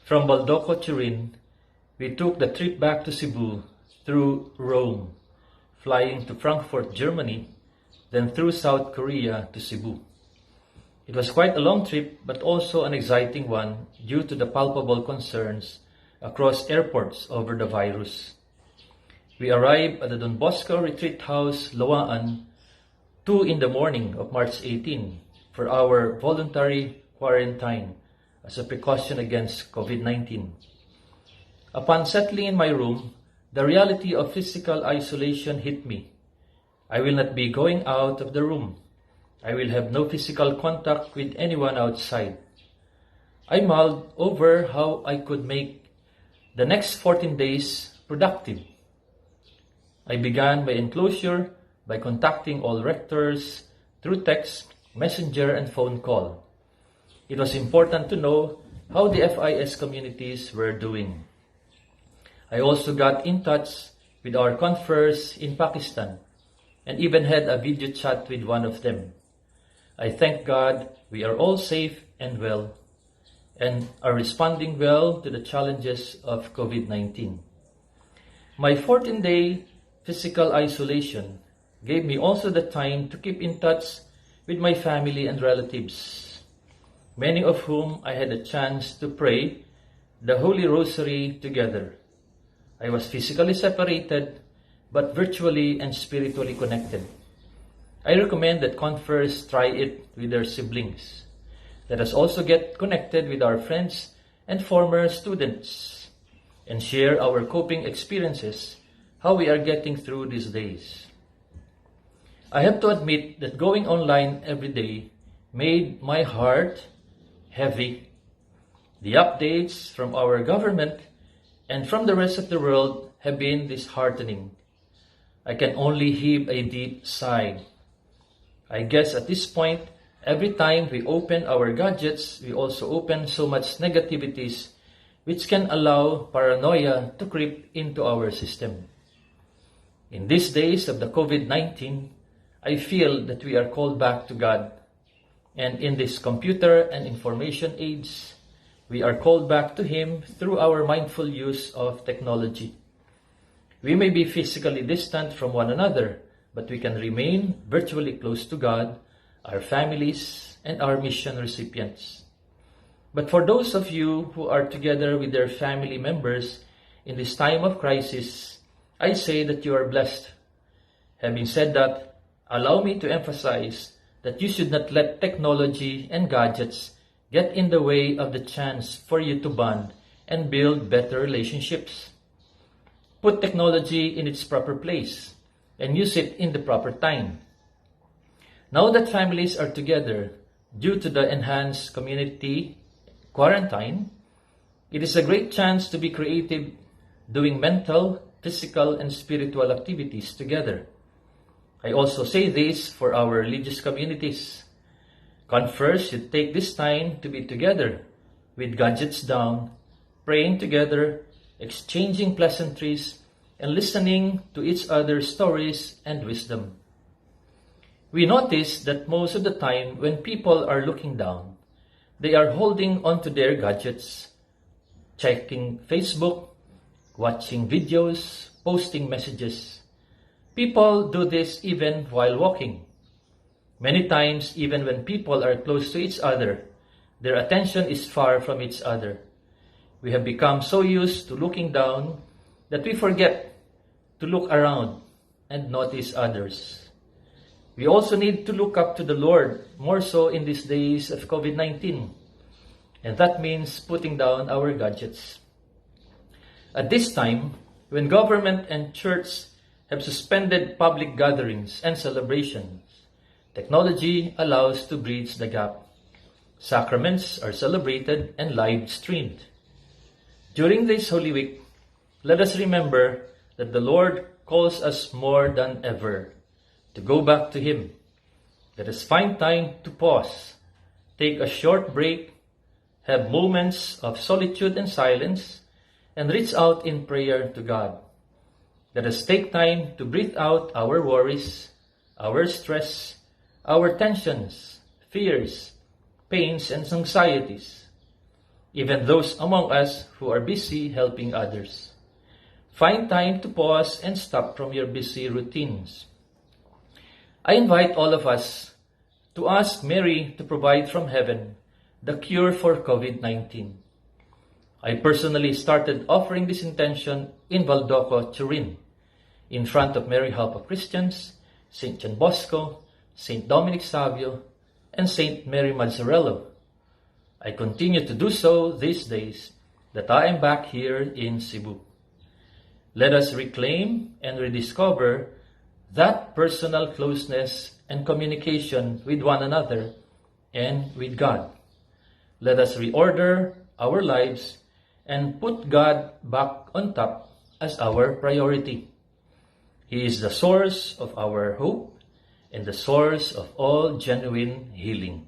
From Baldoco, Turin, we took the trip back to Cebu through Rome, flying to Frankfurt, Germany, then through South Korea to Cebu. It was quite a long trip, but also an exciting one due to the palpable concerns across airports over the virus. We arrived at the Don Bosco Retreat House, Loaan, 2 in the morning of March 18 for our voluntary quarantine as a precaution against COVID-19. Upon settling in my room, the reality of physical isolation hit me. I will not be going out of the room. I will have no physical contact with anyone outside. I mulled over how I could make the next 14 days productive. I began my enclosure by contacting all rectors through text, messenger, and phone call. It was important to know how the FIS communities were doing. I also got in touch with our conferees in Pakistan and even had a video chat with one of them. I thank God we are all safe and well and are responding well to the challenges of COVID-19. My 14-day physical isolation gave me also the time to keep in touch with my family and relatives, many of whom I had a chance to pray the Holy Rosary together. I was physically separated, but virtually and spiritually connected. I recommend that conferees try it with their siblings. Let us also get connected with our friends and former students and share our coping experiences, how we are getting through these days. I have to admit that going online every day made my heart heavy. The updates from our government and from the rest of the world have been disheartening. I can only heave a deep sigh. I guess at this point, every time we open our gadgets, we also open so much negativities which can allow paranoia to creep into our system. In these days of the COVID-19, I feel that we are called back to God. And in this computer and information age, we are called back to Him through our mindful use of technology. We may be physically distant from one another, but we can remain virtually close to God, our families, and our mission recipients. But for those of you who are together with their family members in this time of crisis, I say that you are blessed. Having said that, allow me to emphasize that you should not let technology and gadgets get in the way of the chance for you to bond and build better relationships. Put technology in its proper place and use it in the proper time. Now that families are together due to the enhanced community quarantine, it is a great chance to be creative, doing mental, physical, and spiritual activities together. I also say this for our religious communities. Conferees should take this time to be together, with gadgets down, praying together, exchanging pleasantries, and listening to each other's stories and wisdom. We notice that most of the time when people are looking down, they are holding onto their gadgets, checking Facebook, watching videos, posting messages. People do this even while walking. Many times, even when people are close to each other, their attention is far from each other. We have become so used to looking down that we forget to look around and notice others. We also need to look up to the Lord, more so in these days of COVID-19. And that means putting down our gadgets. At this time, when government and church have suspended public gatherings and celebrations, technology allows to bridge the gap. Sacraments are celebrated and live streamed. During this Holy Week, let us remember that the Lord calls us more than ever to go back to Him. Let us find time to pause, take a short break, have moments of solitude and silence, and reach out in prayer to God. Let us take time to breathe out our worries, our stress, our tensions, fears, pains, and anxieties. even those among us who are busy helping others. Find time to pause and stop from your busy routines. I invite all of us to ask Mary to provide from heaven the cure for COVID-19. I personally started offering this intention in Valdoco, Turin, in front of Mary Help of Christians, St. John Bosco, St. Dominic Savio, and St. Mary Mazzarello. I continue to do so these days that I am back here in Cebu. Let us reclaim and rediscover that personal closeness and communication with one another and with God. Let us reorder our lives and put God back on top as our priority. He is the source of our hope and the source of all genuine healing.